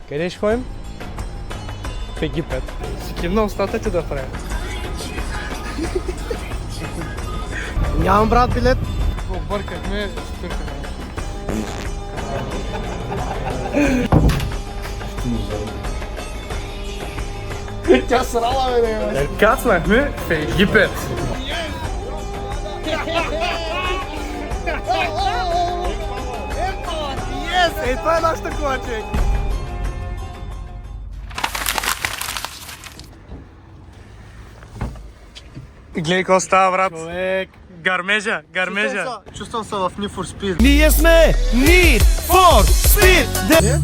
Къде ще ходим? В Египет. Си кимна устата ти да правя. Нямам, брат, билет. Объркахме спирката. Тя срала, бе. Кацнахме в Египет. Ей, това е нашата кола, човек. Гледай какво става, брат. Човек. Гармежа. Чувствам се в Need for Speed. Ние сме Need for Speed!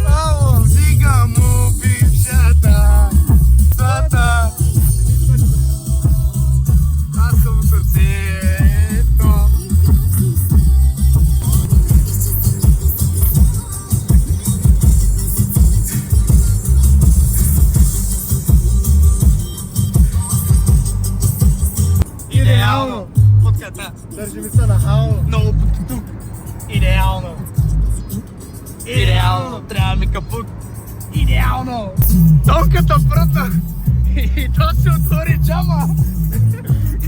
Ало, зига му бившата. Тата. Аз съм сърцето. Идеално! Подката! Държи ми се на хао. Много тук. Идеално! Идеално! Трябва ми капут! Идеално! Тонката пръта! И то се отвори джама!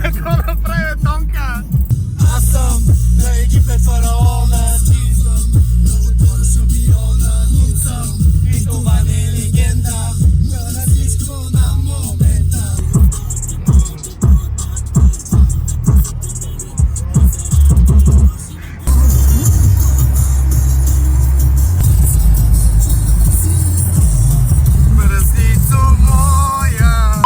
Какво направи Тонка? Аз съм на Египет фараона, ти съм отвора шампиона, тут съм и това не е легенда, на всичко на момента. Бразицо моя!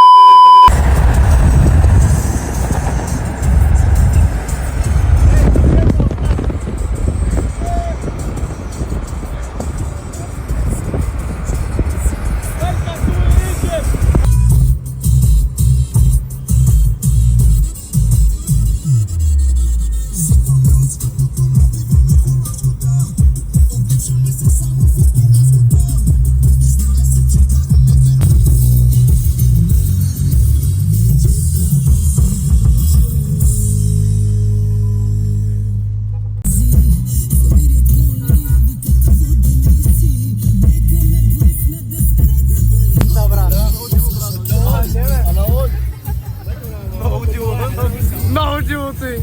Много дивоти!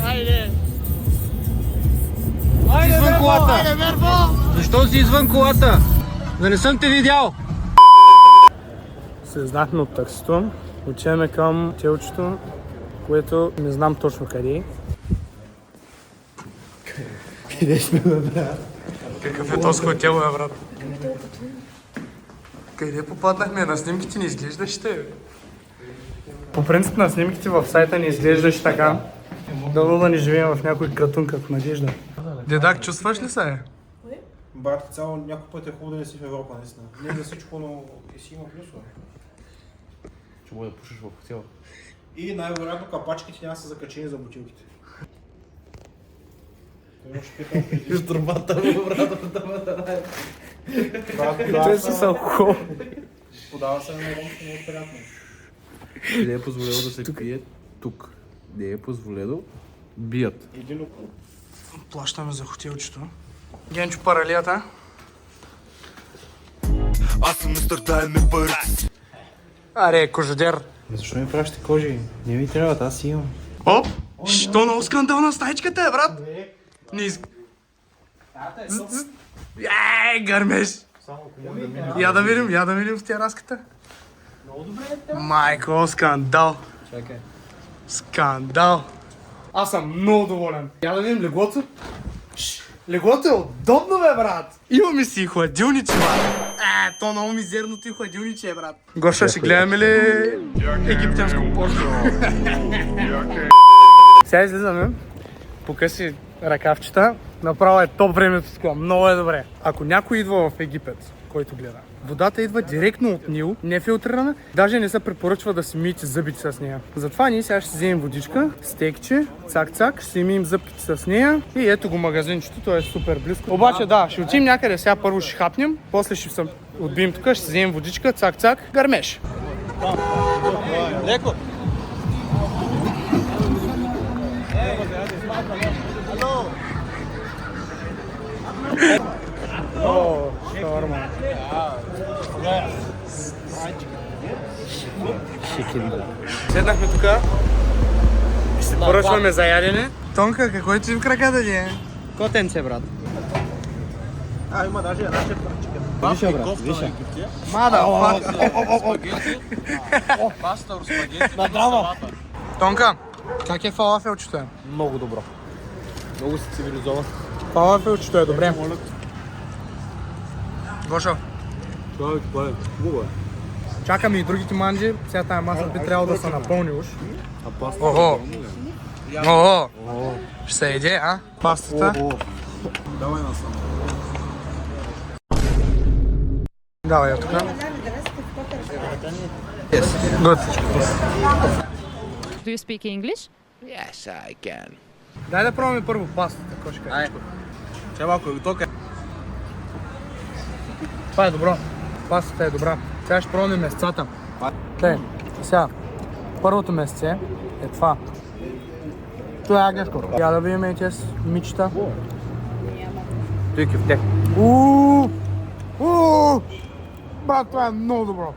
Айде! Извън колата. Айде, Вербо! Защо си извън колата? Да не съм те видял. Се изнахме от таксито. Отиваме към телчето, което не знам точно къде е. Къде сме, брат? Какъв е този хотел, бе, брат? Къде попаднахме? На снимките не изглеждащите, бе. По принцип на снимките в сайта не изглеждаш така. Дълго да не живеем в някой кратун като Надежда. Дедак, чувстваш ли се? Брат, цяло някой път е хубаво да не си в Европа, наистина. Не за всичко, но и си има плюсове. Ще може да пушиш в хотела. И най-вероятно капачките няма са закачени за бутилките. Той имаше питал преди. Виж турбата, брат, Той си с алкохол. Подава се на ромско много приятно. Не е позволено да се пие тук. Не е позволено. Бият. Един около. Плащаме за хотелчето. Генчо, паралията. Аз съм мистер, дай ми пари. Аре, кожодер. Защо ми пращате кожи? Не ми трябват, аз си имам. Оп! Що много скандална стаичката е, брат? Не из... гърмеш! Я да видим в тераската. Майко, скандал. Чакай. Скандал. Аз съм много доволен. Я да видим леглото. Леглото е удобно, бе, брат. Имаме си хладилниче, брат. То много мизерното и хладилниче, брат. Гоша, ще гледаме ли египтянско порно? Сега излизаме. Покъси ръкавчета. Направо е топ времето, много е добре. Ако някой идва в Египет, който гледа, водата идва директно от Нил, нефилтрирана, даже не се препоръчва да си миете зъбите с нея. Затова ние сега ще вземем водичка, стекче, цак-цак, ще си мием зъбките с нея и ето го магазинчето, то е супер близко. Обаче да, ще отидем някъде, сега първо ще хапнем, после ще се отбием тук, ще си вземем водичка, цак-цак, гърмеш. Леко! О, шаурма. Седнахме тук. Ще поръчваме за ядене. Тонка, какво е ти в краката ти? Котенце, брат. Има даже една четвърчика. Виша, брат, виша. Мада, Паста, спагети, На драма. Тонка, как е фалафелчето? Много добро. Много си цивилизован. Фалафелчето е добре. Гошо, Това е хубаво. чакаме и другите манджи. Сега тази маса би трябвало да се напълни уж. А паста Охо! Охо! Ще се еде, а? Пастата. давай насам. Давай я тук. Good. Do you speak English? Дай да пробваме първо пастата. Какво ще кажеш? Чай малко, тока. Това е добро. Пастата е добра. Сега ще пробваме месцата. Тъй, сега. Първото месце е това. Това е агнешко. Я да видим и тези мичета. Той кюфте. Брат, това е много добро.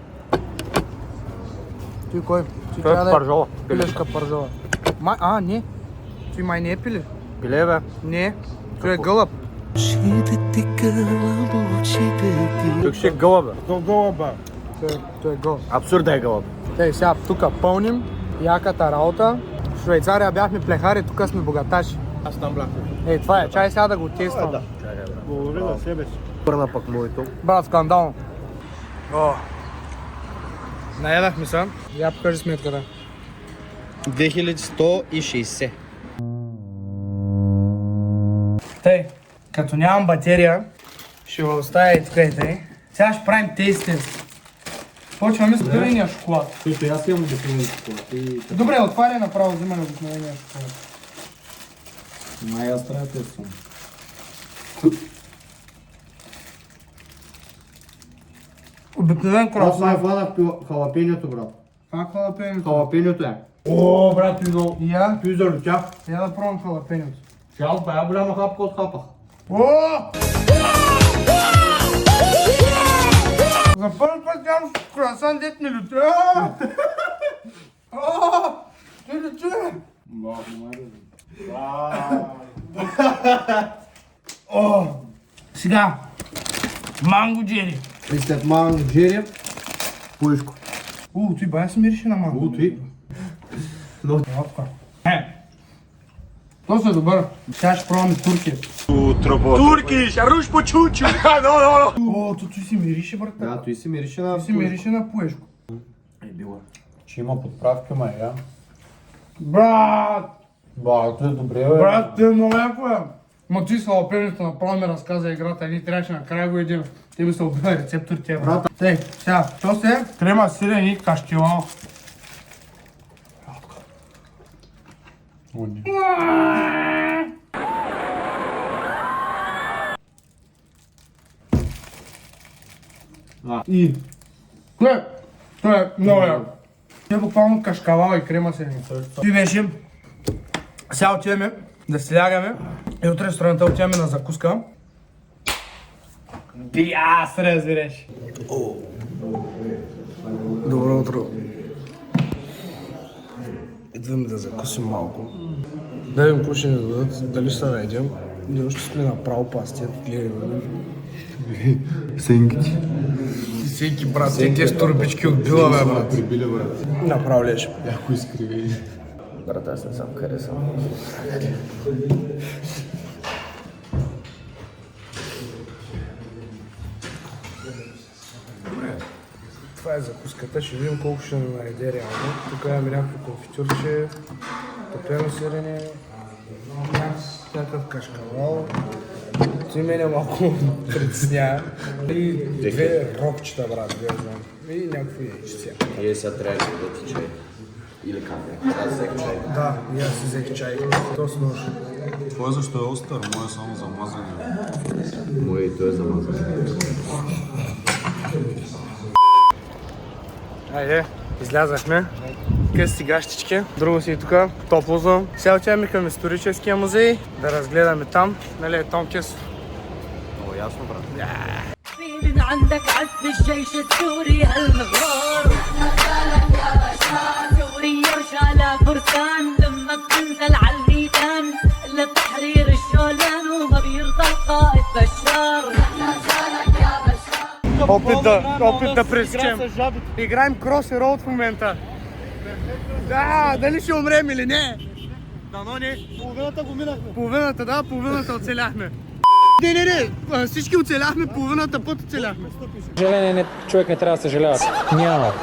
Ти кой? Ти Той е трябва да пържола. Пилешка пържола. Не. Ти май не е пиле. Пиле, бе. Не. Той е гълъб. Тук ще е гъла, бе. Той е гълъб. Абсурд е гъла. Ей, сега тук пълним яката работа. В Швейцария бяхме плехари, тук сме богаташи. Аз там бляха. Ей, това е. Чай сега да го тествам. Благодаря за себе си. Пърна пък моето. Брат, скандално. О. Наядахме се. Я покажи сметката. 2160. Тъй, като нямам батерия, ще го оставя и тук и тъй. Сега ще правим тест. Почваме с обикновения шоколад. Също аз имам обикновен шоколад. Добре, отваря направо, взимаме обикновения шоколад. Май аз трябва да тествам. Обикновен круасан. хванах халапеньото, брат. Това халапенето. Халапеньото е. О, брат, пизо. Я? Пизо ли тя? Я да пробвам халапенето. Цял бая голяма хапка от хапах. О! За първи път ям круасан, дет ми лютя. Ти лютя. Сега, манго джери. И след манго джери, пуишко. Ти бая се мирише на манго. Ти. То се добър. Сега ще пробваме турки. Турки, шаруш по чучу. То той си мирише, брат. Да, той си мирише на Той си мирише на пуешко. Че има подправка, ма я. Брат! Ба, това е добре, бе. Брат, ти е много яко е. Ма ти с халапенето направо ми разказа играта. Ние трябваше накрая го едим. Те ми са убили рецепторите, брат. Тъй, сега, то се крема сирен и каштилан. Това е много яко. Те буквално кашкавал и крема сирен. И беше. Сега отиваме да си лягаме и утре сутринта отиваме на закуска. Биас, разбираш. Добро утро. Идваме да закусим малко. Да видим какво ще ни дадат, дали ще се найдем. Ние още сме направо пастет, гледай да видим. Сенгити. Всеки брат, тези турбички от била, бе, брат. Прибили, брат. Направо леш. Яко изкриви. Брат, аз не съм харесал. Това е закуската, ще видим колко ще ни наеде реално. Тук имаме някакво конфитюрче, топено сирене, някакъв кашкавал. Ти мене малко притесня. И две робчета, брат, да знам. И някакви яйчици. Ние сега трябва да ти чай. Или кафе. Аз взех чай. Да, и аз си взех чай. То с нож. Това защо е остър, моя само замазане. Моето е замазано. Айде, излязахме. къси гащички. Друго си и тук, топло. Сега отиваме към историческия музей, да разгледаме там. Нали, Томкес. Много ясно, брат. من عندك عز الجيش السوري هالمغرار سوري يرجع لفرسان لما بتنزل على الميدان لتحرير الجولان وما بيرضى القائد بشار Опит да пресечем. Играем крос и роуд в момента. Да, дали ще умрем или не? Дано не. Половината го минахме. Половината оцеляхме. Не, всички оцеляхме, половината път оцеляхме. Съжаление, човек не трябва да съжалява. Няма.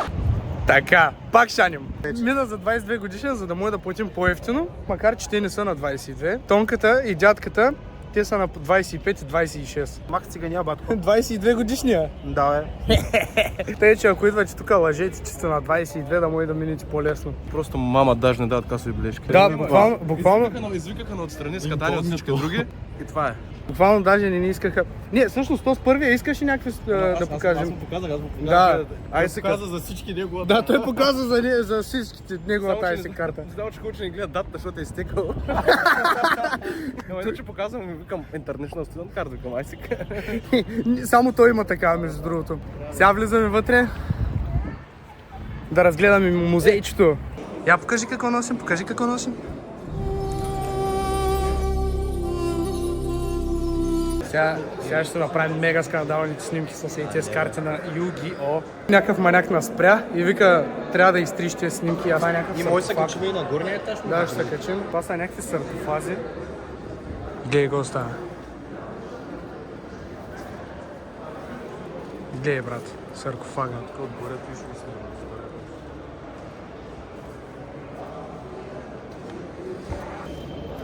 Така, пак шаним. Мина за 22 годишен, за да може да платим по-ефтино, макар че те не са на 22. Тонката и дядката, те са на 25 и 26. Мах цигания, батко. 22 годишния. Да, Тъй, че ако идвате тук, лъжете, че сте на 22, да може да минете по-лесно. Просто мама даже не дават касови бележки. Да, буквално. Извикаха на отстрани, скатани от всички други. И това е. Буквално даже не ни искаха. Не, всъщност то с първия искаше някакви да покажем. Аз му показах. Да, Ай се каза за всички негова. Да, той показа за всичките неговата IC карта. Знам, че хубаво, че не гледат датата, защото е изтекал. Ама иначе показвам и викам International Student Card, викам IC. Само той има така, между другото. Сега влизаме вътре да разгледаме музейчето. Я покажи какво носим, Сега ще направим мега скандалните снимки с тези карти на Yu-Gi-Oh! Някакъв маняк нас спря и вика, трябва да изтриш тези снимки. Аз някакъв Може се качим и на горния етаж. Да, ще се качим. Това са някакви саркофази. Гледай го остана. Гледай, брат, саркофага. Отгоре пише да се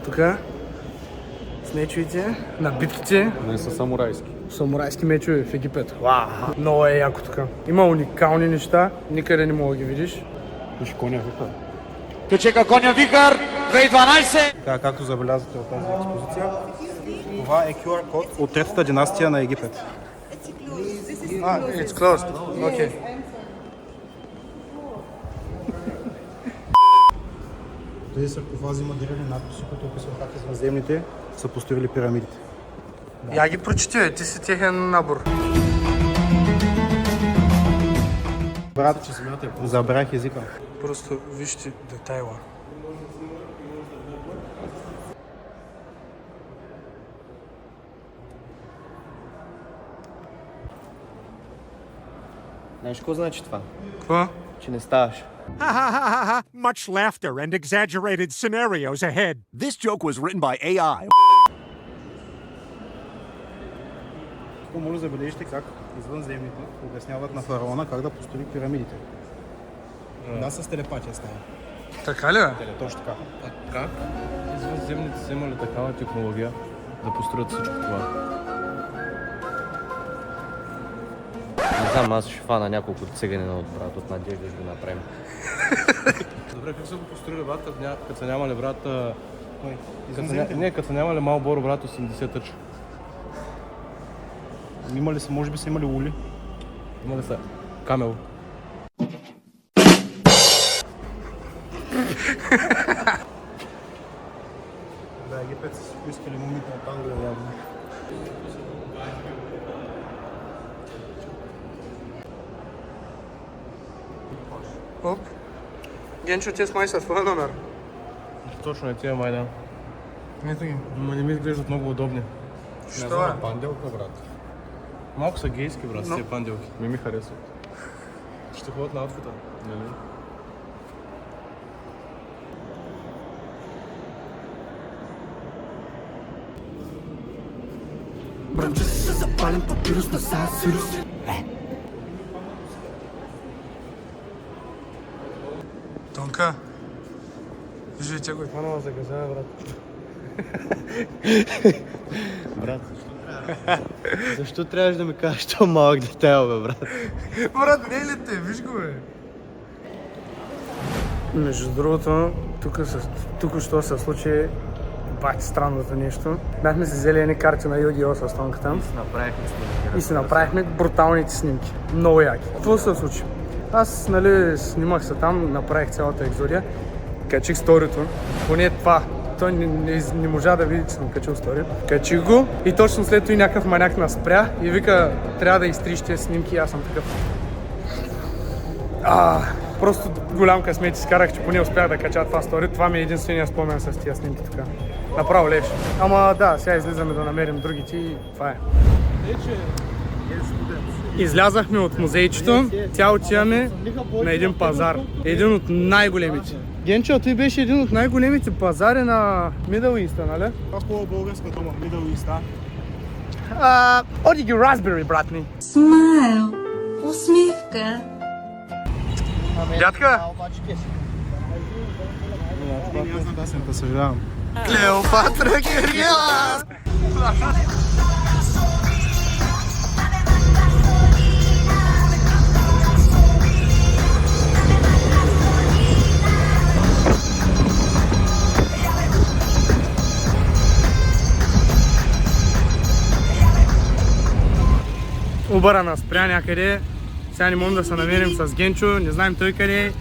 Тук с мечовете, набитките. не са самурайски. Самурайски мечове в Египет. Вау! Много е яко тук. Има уникални неща, никъде не мога да ги видиш. Виж коня вика. Чека коня Вихар 2012. Така, както забелязвате от тази експозиция, това е QR код от третата династия на Египет. It's closed. Okay. Тези саркофази има директни надписи, които описват как извънземните са построили пирамидите. Я ги прочети, ти си техен набор. Брат, забрах езика. Просто вижте детайла. Знаеш какво значи това? Какво? Че не ставаш. Much laughter and exaggerated scenarios ahead. This joke was written by AI. Тук може да забележите как извънземните обясняват на фараона как да построи пирамидите. Да, с телепатия става. Така ли бе? Точно така. Как? Извънземните са имали такава технология да построят всичко това. Не знам, аз ще фана няколко цигани на брат от Надежда да го направим. Добре, как са го построили брата, като са нямали брата... Извънземните? Не, като са нямали Малборо брат 80 тъч. Имали са, може би са имали ули. Имали са камел. Да, Египет са си поискали мумите от Англия явно. Оп. Генчо, те с май са твоя номер. Точно е тия майдан. Ето ги. Ма не ми изглеждат много удобни. Що е? Панделка, брат. Малко са гейски, брат, с тия панделки. Ми харесват. Ще ходят на аутфита, нали? Бръмча си се запален папирус на Сансирус. Тонка. Вижте, тя го е хванала за газа, брат. Брат, защо трябваше да ми кажеш то малък детайл, бе, брат? Брат, не е ли те? Виж го, бе. Между другото, тук що се случи бати странното нещо. Бяхме си взели едни карти на Yu-Gi-Oh! С Тонката Направихме снимки. и си направихме бруталните снимки. Много яки. Какво се случи? Аз, нали, снимах се там, направих цялата екзодия, качих сторито, поне това. Той не можа да види, че съм качил стори. Качих го и точно след това и някакъв маняк наспря и вика, трябва да изтриш тези снимки и аз съм такъв. Просто голям късмет изкарах, че поне успях да кача това стори. Това ми е единствения спомен с тия снимки така. Направо леш. Ама да, сега излизаме да намерим другите и това е. Излязахме от музейчето, сега отиваме на един пазар. Един от най-големите. Генчо, той беше един от най-големите пазари на Middle East, нали? Аз по българска дума, Middle East, Оди ги Raspberry, брат ми. Смайл, усмивка. Дядка? Аз на песента, съжалявам. Клеопатра Кирила! Убъра нас спря някъде. Сега не можем да се намерим с Генчо, не знаем той къде е.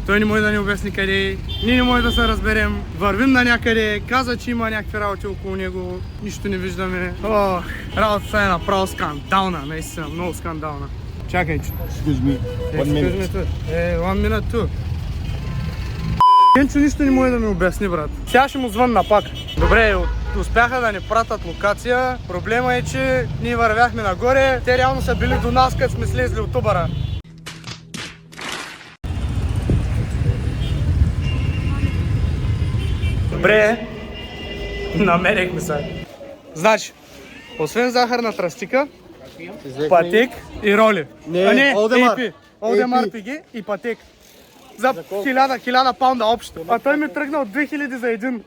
Той не може да ни обясни къде е. Ние не може да се разберем. Вървим на някъде, каза, че има някакви работи около него. Нищо не виждаме. Работата е направо скандална, наистина, много скандална. Чакай, че. Excuse me. One minute too. Генчо нищо не може да ми обясни, брат. Сега ще му звънна пак. Добре, успяха да ни пратят локация. Проблема е, че ние вървяхме нагоре. Те реално са били до нас, като сме слезли от Убъра. Добре, намерихме се. Значи, освен захарна тръстика, пътек и роли. Олдемар. Олдемар пиги и пътек. За 1000 паунда общо. А той ми тръгна от 2000 за един.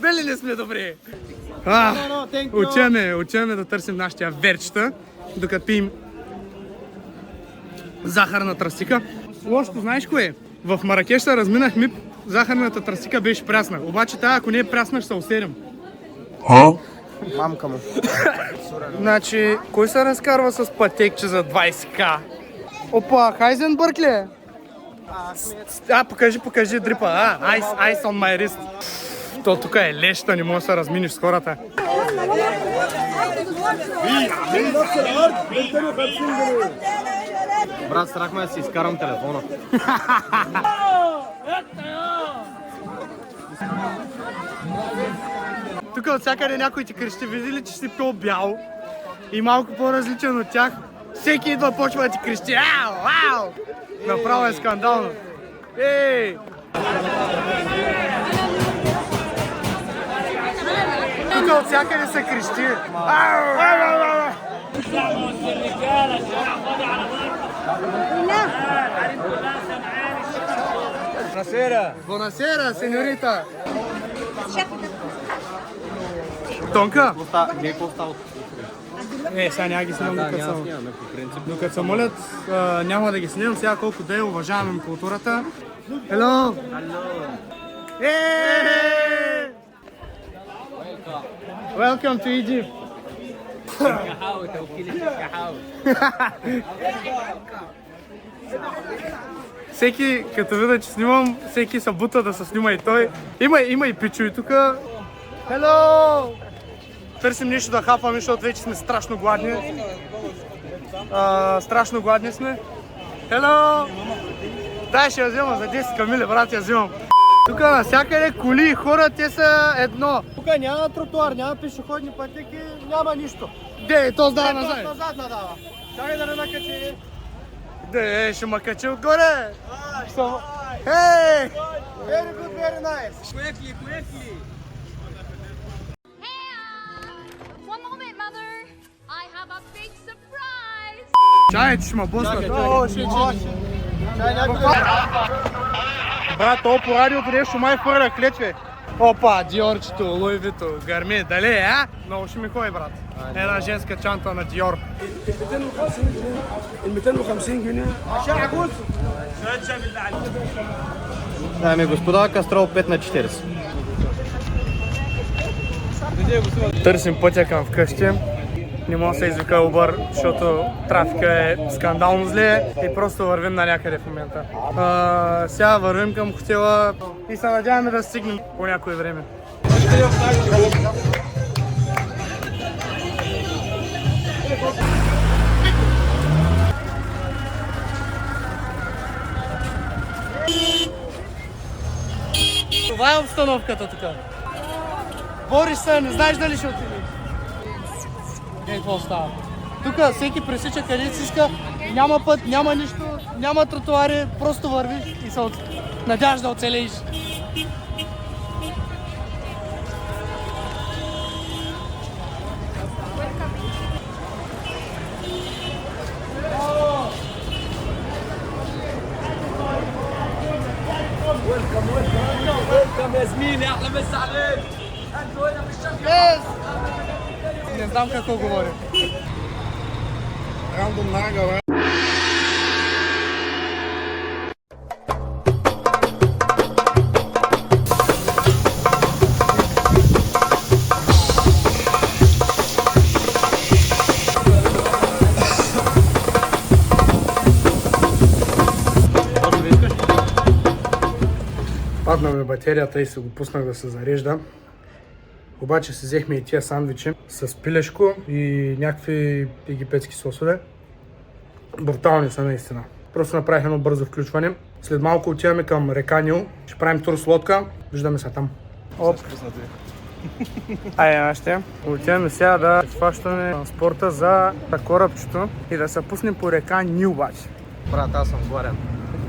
Дали не сме добри? Учеме да търсим нашите верчета, докато пием захарна тръстика. Лошото знаеш кое е? В Маракеш се разминахме, захарната тръстика беше прясна. Обаче тая, ако не е прясна, ще се усерим. Мамка му. Значи, кой се разкарва с пътекче за 20к? Опа, Хайзенбърг ли е? Покажи дрипа. Ice on my wrist. То тук е леща, не може да се разминиш с хората. Брат, страх ме да си изкарам телефона. Тук от всякъде някой ти крещи, види ли, че си пил бял и малко по-различен от тях. Всеки идва, почва да ти крещи. Ау! Направо е скандално. Ей! Тук от всякъде се крещи. Бонасера, сеньорита. Тонка? Сега няма ги снимам, докато се молят, няма да ги снимам. Сега колко да е, уважаваме културата. Hello! Welcome to Egypt! Всеки, като видя, че снимам, всеки се бута да се снима и той. Има и пичо и тука. Hello! Търсим нещо да хапаме, защото вече сме страшно гладни. Страшно гладни сме. Hello! Дай, ще я взема за 10 камили, брат, я взимам. Тук навсякъде коли и хора, те са едно. Тук няма тротуар, няма пешеходни пътеки, няма нищо. Де, то сдава назад. Назад надава. Чакай да не накачи. Де, ще ма качи отгоре. Хей! Very good, very nice. One moment, mother. I have a big surprise. Чай, че ще ма блъснат. Чай, някой Брат, то по радиото нещо май хвърля клетве. Опа, Диорчето, Луи Вито, Гарми, дали, Много ще ми ходи, брат. Една женска чанта на Диор. Дами господа, Кастрол 5 на 40. Търсим пътя към вкъщи. Не може да се извика Uber, защото трафика е скандално зле и просто вървим на някъде в момента. Сега вървим към хотела и се надяваме да стигнем по някое време. Това е обстановката тук. Бориш се, не знаеш дали ще отидеш. Какво става? Тук всеки пресича където си иска, няма път, няма нищо, няма тротуари, просто вървиш и се надяваш да оцелееш. Не знам какво говоря. Рандом нагъл, Падна ми батерията и се го пуснах да се зарежда. Обаче си взехме и тия сандвичи с пилешко и някакви египетски сосове. Брутални са наистина. Просто направих едно бързо включване. След малко отиваме към река Нил. Ще правим тур с лодка. Виждаме се там. Оп. Айде, ще. Отиваме сега да изфащаме транспорта за корабчето и да се пуснем по река Нил обаче. Брат, аз съм гладен.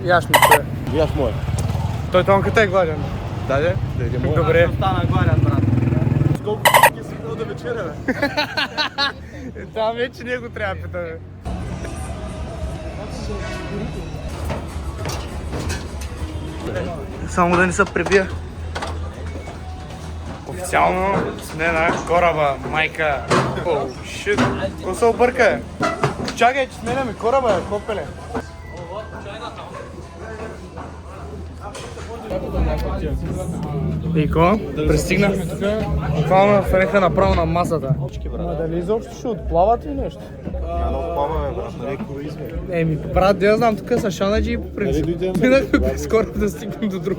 И аз ми чуя. И аз мой. Той тонката е гладен. Даде? Да мой. Добре. Стана гладен, брат. Сколко е свикнал да вечеря, бе? Това вече не го трябва да питаме. Само да не се пребия. Официално сме на кораба, майка. Оу, шит. Какво се обърка? Чакай, че сменяме кораба, копеле. Ико, пристигнахме тук, буквално фареха направо на масата. Ама дали изобщо ще отплават или нещо? Еми, брат, да знам, тук са шанаджи по принцип. Минахме през кораб да стигнем до друг.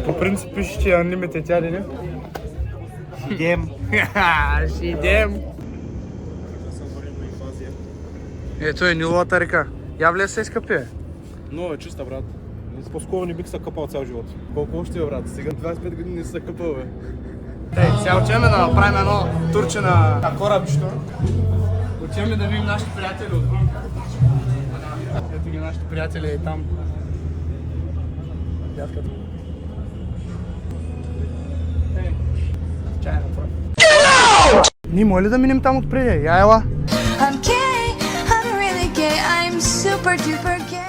По принцип пише, че Unlimited тяде, не? Шидем. Шидем. Ето е Ниловата река. Я влез се скъпи. Но е чиста, брат. По-скоро не бих се къпал цял живот. Колко още е, брат? Сега 25 години не се къпал, бе. Сега отиваме да направим едно турче на корабчето. Отиваме да видим нашите приятели отвън. Ето ги нашите приятели и там. Дядката. Чай направо. Ние може ли да минем там отпреди? Я ела. I'm gay, I'm really gay, I'm super duper gay.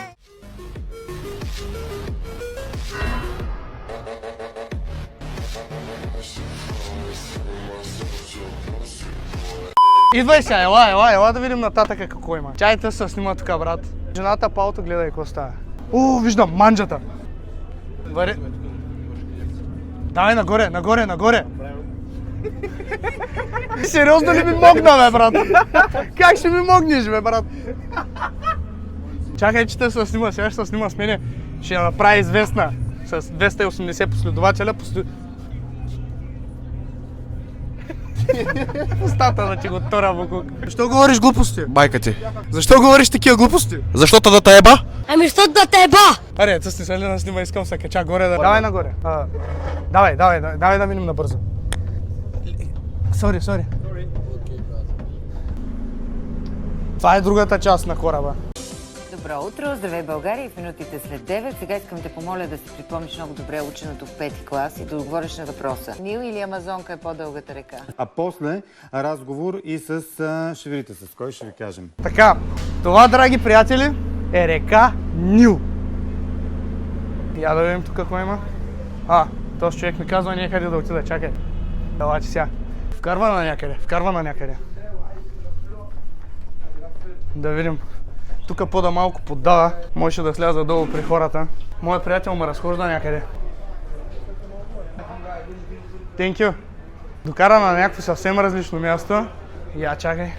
Идвай сега, ела да видим нататъка какво има. Чайте се снима тук, брат. Жената Палто гледай какво става. Виждам, манджата. Давай нагоре. Сериозно ли ми могна, бе, брат? Как ще ми могнеш, бе, брат? Чакай, че те се снима, сега ще се снима с мене. Ще я направи известна. С 280 последователя. Устата да ти го тора, Букук. Защо говориш глупости? Байка ти. Защо говориш такива глупости? Защото да те еба? Ами що да те ба? Аре, цъсни се ли да снима, искам се кача горе да... Давай нагоре. Давай да минем набързо. Сори. Това е другата част на кораба. Добро утро, здравей България, в минутите след 9. Сега искам да те помоля да си припомниш много добре ученото в 5-ти клас и да отговориш на въпроса. Нил или Амазонка е по-дългата река? А после разговор и с шевирите, с кой ще ви кажем. Така, това, драги приятели, е река Нил. Я да видим тук какво има. Този човек ми казва някъде да отида, чакай. Давайте сега. Вкарва на някъде. Да видим. Тук по-да малко поддава, можеше да сляза долу при хората. Моят приятел ме разхожда някъде. Thank you. Докара на някакво съвсем различно място. Я, чакай.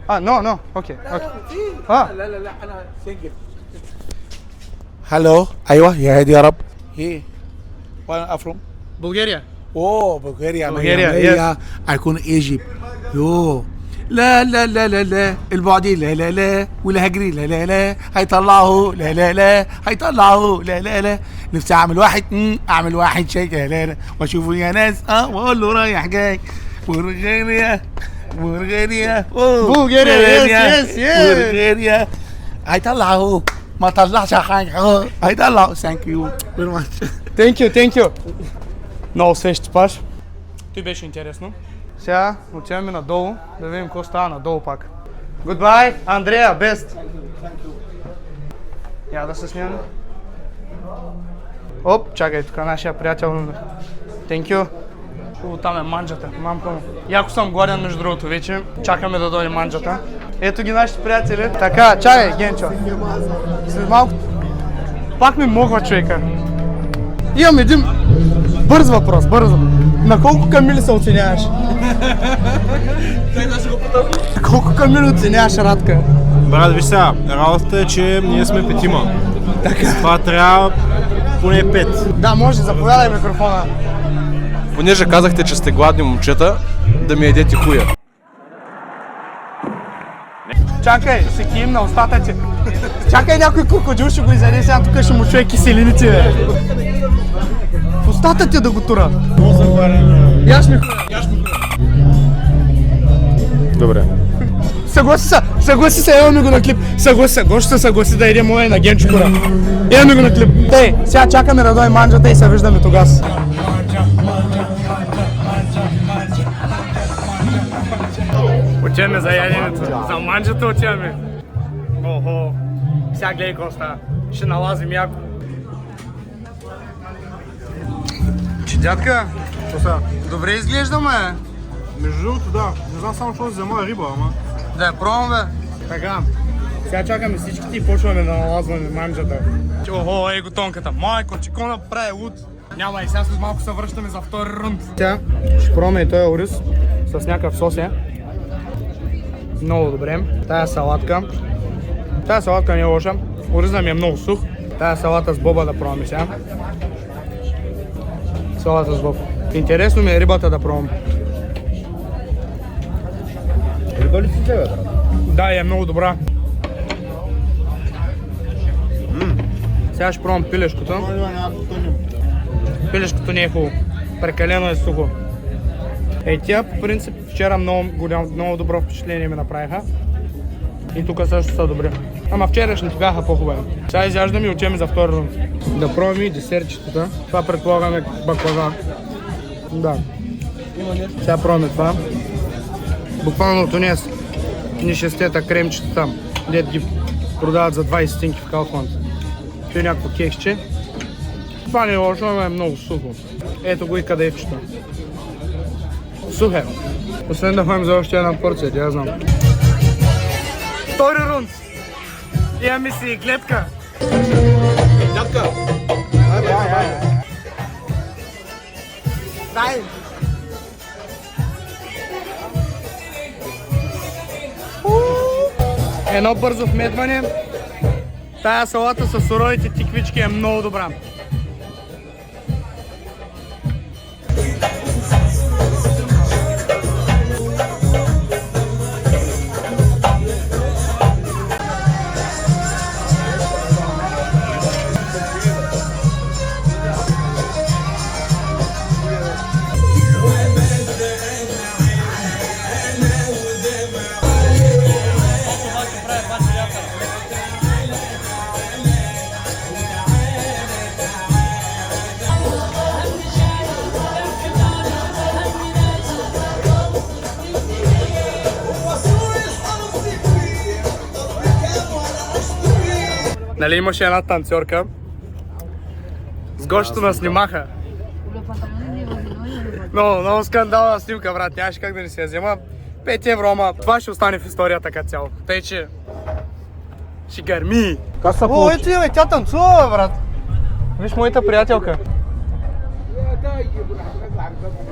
No, окей. Hello, ايوه يا هادي يا رب. ايه وانا افرم. България. اوه بلغاريا. بلغاريا، هيكون ايجيبت. يو لا لا لا لا لا البعدي لا لا لا والهجري لا لا لا هيطلعه لا لا لا هيطلعه لا لا لا نفسي اعمل واحد شيك لا لا لا واشوفه يا ناس واقول له رايح جاي بلغاريا بلغاريا، يس بلغاريا هيطلعه ما طلعش حاجه هيطلعه. ثانك يو فيري ماتش. Thank you. Много се ще паш. Той беше интересно. Сега отиваме надолу, да видим какво става надолу пак. Goodbye, Андрея, best. Я да се снимаме. Оп, чакай, тук нашия приятел. Thank you. Хубаво, там е манджата, мамка му. Яко съм гладен, между другото, вече. Чакаме да дойде манджата. Ето ги нашите приятели. Така, чакай, Генчо. След малко... Пак ми могва човека. Имам един бърз въпрос, бързо. На колко камили се оценяваш? На колко камили оценяваш Радка? Брат, виж сега, работата е, че ние сме петима. Така. Това трябва поне 5. Да, може, заповядай микрофона. Понеже казахте, че сте гладни момчета, да ми едете хуя. Чакай, се ким на устата ти. Чакай, някой крокодил ще го изяде, сега тук ще му чуе киселините, бе. В устата ти да го тура. Яш ми хуя. Добре. Съгласи се, ева ми го на клип. Го ще се съгласи да иде моя на Генчо Кура. Ева ми го на клип. Тей, сега чакаме да дойде манджата и се виждаме тогас. Отиваме за яденето. За манджата отиваме. Охо. Сега гледай какво става. Ще налазим яко. Че, дядка? Що сега? Добре изглеждаме. Между другото, да. Не знам само, що взема риба, ама. Да я пробвам, бе. Така. Сега чакаме всичките и почваме да налазваме манджата. Охо, ей го тонката. Майко, че ко направи луд. Няма и сега след малко се връщаме за втори рунд. Сега ще пробваме и този ориз с някакъв сос. Много добре. Тая салатка. Тая салатка не е лоша. Оризът ми е много сух. Тая салата с боба да пробваме сега. Салата с боб. Интересно ми е рибата да пробвам. Риба ли си тебе, брат? Да, е много добра. Сега ще пробвам пилешкото. Пилешкото не е хубаво. Прекалено е сухо. Тя по принцип вчера много добро впечатление ми направиха. И тук също са добри. Ама вчерашните бяха по-хубави. Сега изяждаме и отиваме за втори рунд. Да пробваме и десертчетата. Това предполагаме баклава. Да. Сега пробваме това. Буквално тунец. Ни шестета кремчета там. Дет ги продават за 20 стинки в Kaufland. Това е някакво кексче. Това не е лошо, ама е много сухо. Ето го и кадефчето. Сухе. Освен да ходим за още една порция, я знам. Втори рунд. Имаме си и гледка. Дядка! Дай! Едно бързо вметване. Тая салата с суровите тиквички е много добра. Нали имаше една танцорка, с гощето нас снимаха. Много скандална снимка, брат, нямаше как да не се я взема. 5 евро, ама това ще остане в историята като цяло. Тъй, че ще гърми. О, ето я, тя танцува, брат. Виж моята приятелка.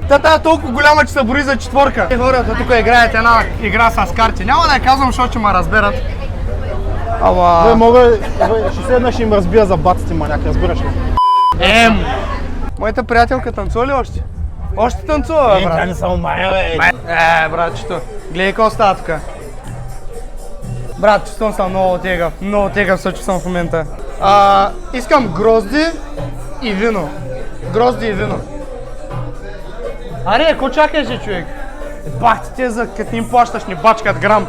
Тата е толкова голяма, че се брои за четворка. Хората тук играят една игра с карти. Няма да я казвам, защото ще ме разберат. Ама... Ще седна, ще им разбия за баците, маняк, разбираш ли? Моята приятелка танцува ли още? Още танцува, брат. не само мая, бе. Братчето. Гледай какво става тук. Брат, чувствам съм много тегав се чувствам в момента. Искам грозди и вино. Грозди и вино. Аре, какво чакаш, човек? Бах ти те за като им плащаш, ни бачкат грам.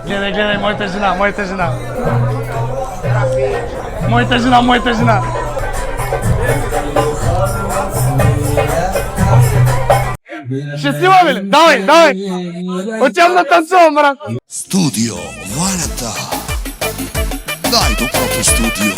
Гледай, моята жена. Моята жена. Ще снимаме ли? Давай! Отивам да танцувам, брат! Студио Ванета. Най-доброто студио.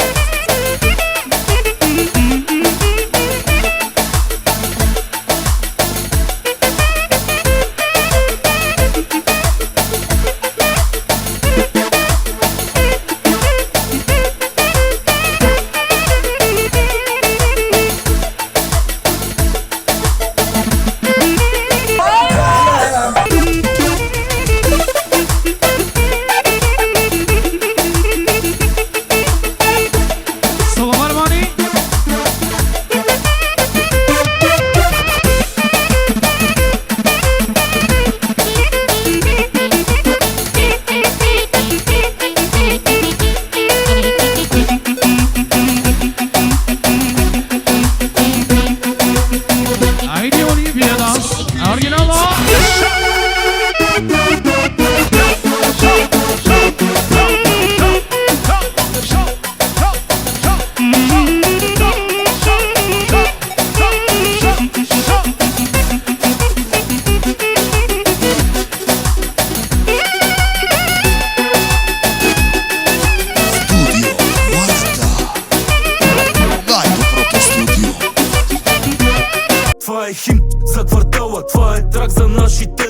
Това е хим за квартала, това е трак за нашите.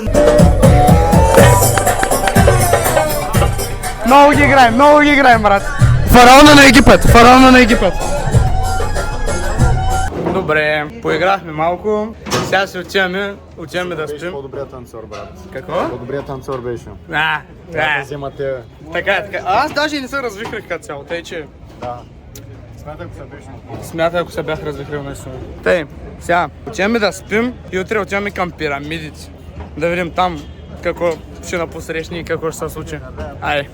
Много ги играем, брат. Фараона на Египет. Добре, поиграхме малко. Сега си отиваме да спим. По-добрият танцор, брат. Какво? По-добрият танцор беше. Да. Взема тебе. Така. Аз даже и не се развихрах като цяло, тъй че... Да. Смятай, ако се беше напълно. Смятай, ако се бях развихрил наистина. Тъй, сега, отиваме да спим и утре отиваме към пирамидите. Да видим там какво ще напосрещни и какво ще се случи. Айде.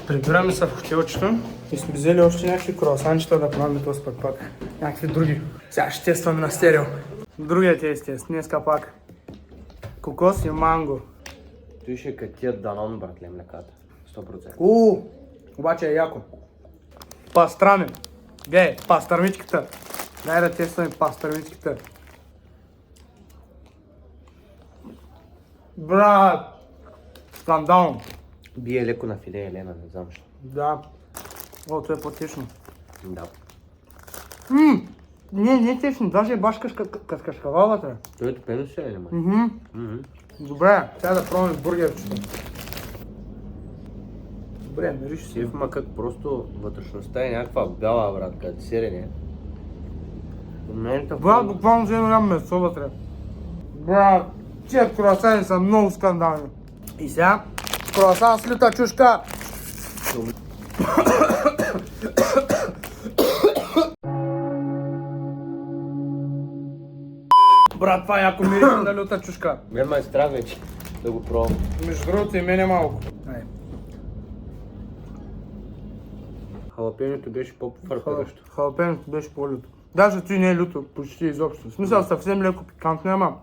Прибираме се в хотелчето и сме взели още някакви круасанчета да правим този пак. Някакви други. Сега ще тестваме на стерео. Другият е тест, днеска пак. Кокос и манго. Той ще катият Данон, братле, млеката. 100%. Обаче е яко. Пастраме. Гей, пастърмичката. Дай да тестваме пастърмичката. Брат! Скандално. Бие леко на филе, Елена, не знам защо. Да. О, това е по-течно. Да. Не е течно, даже е баш кашкавалата. Той е топено си, или май? Добре, сега да пробваме бургерчето. Добре, мириш си. Ма как просто вътрешността е някаква бяла, брат, като сирене. Брат, буквално взема нямам месо вътре. Брат, тия круасани са много скандални. И сега, круасан с люта чушка. Брат, това е яко мирисен на люта чушка. Мен ма е страх вече да го пробвам. Между другото и мене малко. Халапенето беше по-фъркаващо. Халапенето беше по-люто. Даже ти не е люто, почти изобщо. В смисъл съвсем леко пикантно, ама.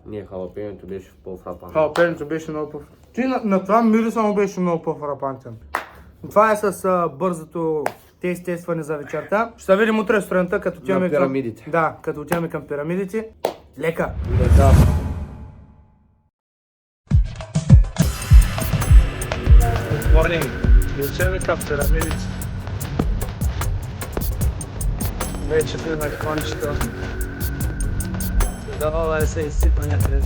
Не, халапенето беше по-фрапантно. Халапенето беше много по-фрапантно. Ти на това мириса му беше много по-фрапантен. Това е с бързото тестване за вечерта. Ще се видим утре сутринта, като отиваме към пирамидите. Да, като отиваме към пирамидите. Лека! Лека! Morning! Отиваме към пирамидите. Вече тръгнах кончето. Давала се изсипа някъде.